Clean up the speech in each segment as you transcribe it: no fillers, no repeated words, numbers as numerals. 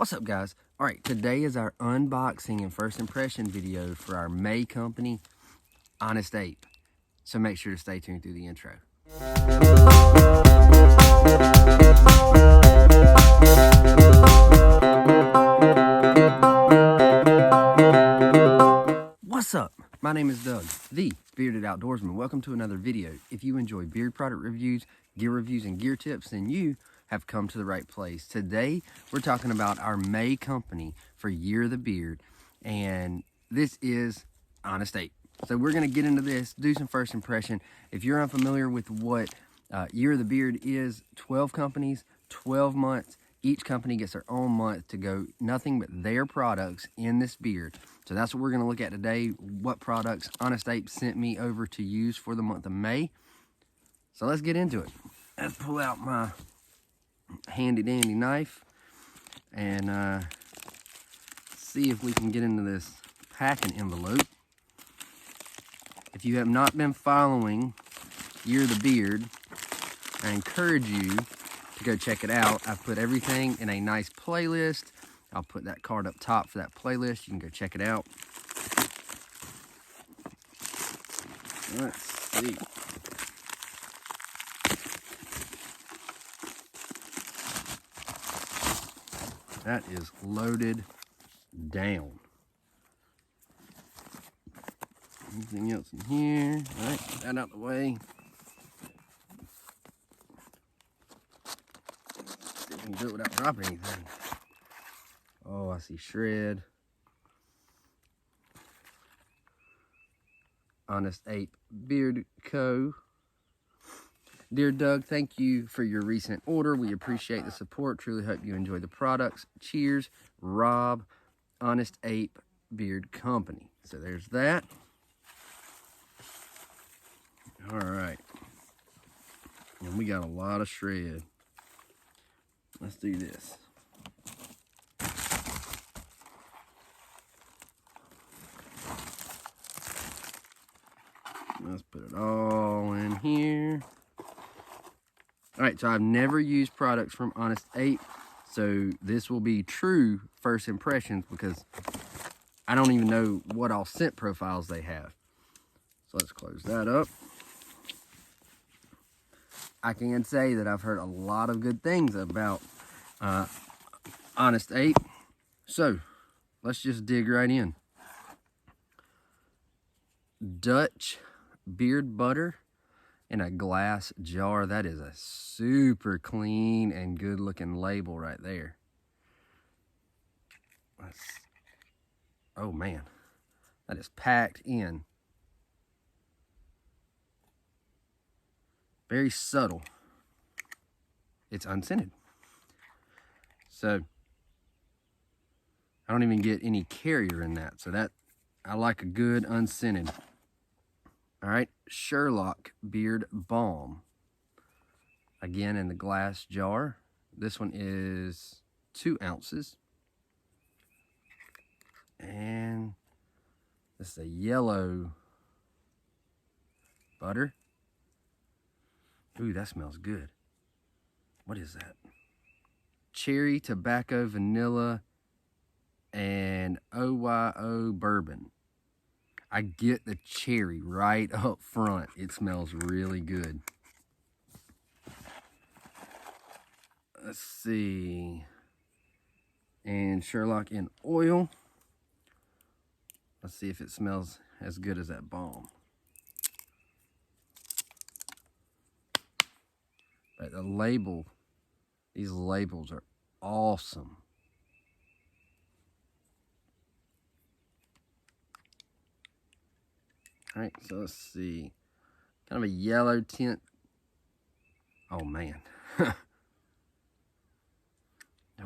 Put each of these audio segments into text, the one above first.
What's up, guys? All right, today is our unboxing and first impression video for our May company, Honest Ape. So make sure to stay tuned through the intro. What's up? My name is Doug, the Bearded Outdoorsman. Welcome to another video. If you enjoy beard product reviews, gear reviews, and gear tips, then you have come to the right place. Today, we're talking about our May company for Year of the Beard, and this is Honest Ape. So we're going to get into this, do some first impression. If you're unfamiliar with what Year of the Beard is, 12 companies, 12 months. Each company gets their own month to go nothing but their products in this beard. So that's what we're going to look at today, what products Honest Ape sent me over to use for the month of May. So let's get into it. Let's pull out my handy dandy knife and see if we can get into this packing envelope. If you have not been following Year of the Beard, I encourage you to go check it out. I've put everything in a nice playlist. I'll put that card up top for that playlist. You can go check it out. Let's see. That is loaded down. Anything else in here? All right, get that out of the way. See if we can do it without dropping anything. Oh, I see shred. Honest Ape Beard Co. Dear Doug, thank you for your recent order. We appreciate the support. Truly hope you enjoy the products. Cheers, Rob, Honest Ape Beard Company. So there's that. All right. And we got a lot of shred. Let's do this. Let's put it all in here. All right, so I've never used products from Honest Ape, so this will be true first impressions because I don't even know what all scent profiles they have. So let's close that up. I can say that I've heard a lot of good things about Honest Ape. So let's just dig right in. Dutch beard butter in a glass jar. That is a super clean and good looking label right there. Oh man, that is packed in. Very subtle. It's unscented. So I don't even get any carrier in that. So that I like a good unscented. All right, Sherlock Beard Balm. Again in the glass jar. This one is 2 ounces. And this is a yellow butter. Ooh, that smells good. What is that? Cherry, tobacco, vanilla, and OYO bourbon. I get the cherry right up front. It smells really good. Let's see. And Sherlock in oil. Let's see if it smells as good as that balm. But the label, these labels are awesome. All right, so let's see. Kind of a yellow tint. Oh, man.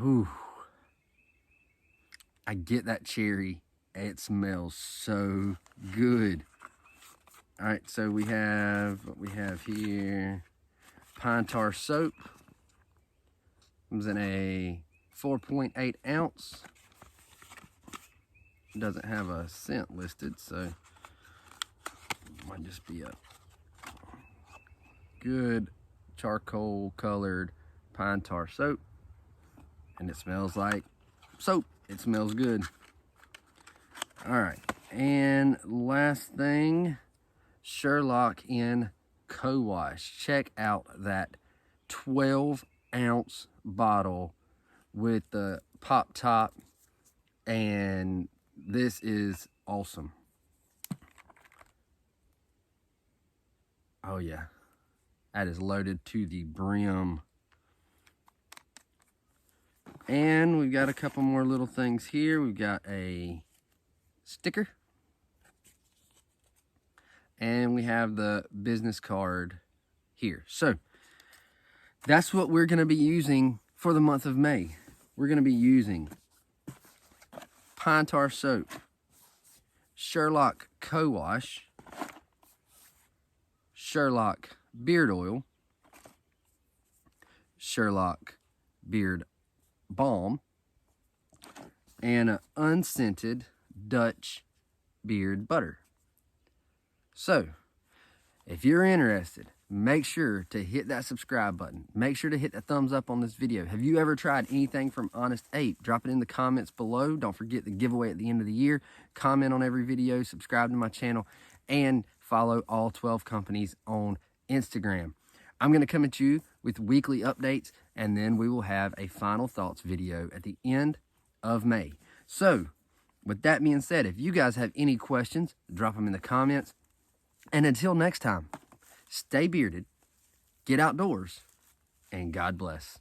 Ooh. I get that cherry. It smells so good. All right, so we have what we have here. Pine tar soap. Comes in a 4.8 ounce. It doesn't have a scent listed, so might just be a good charcoal colored pine tar soap, and it smells like soap. It smells good. All right, and last thing, Sherlock in Co-Wash. Check out that 12-ounce bottle with the pop top, and this is awesome. Oh yeah, that is loaded to the brim. And we've got a couple more little things here. We've got a sticker, and we have the business card here. So that's what we're going to be using for the month of May. We're going to be using Pine Tar Soap, Sherlock Co-Wash, Sherlock Beard Oil, Sherlock Beard Balm, and an unscented Dutch beard butter. So, if you're interested, make sure to hit that subscribe button. Make sure to hit the thumbs up on this video. Have you ever tried anything from Honest Ape? Drop it in the comments below. Don't forget the giveaway at the end of the year. Comment on every video, subscribe to my channel, and follow all 12 companies on Instagram. I'm going to come at you with weekly updates, and then we will have a final thoughts video at the end of May. So, with that being said, if you guys have any questions, drop them in the comments. And until next time, stay bearded, get outdoors, and God bless.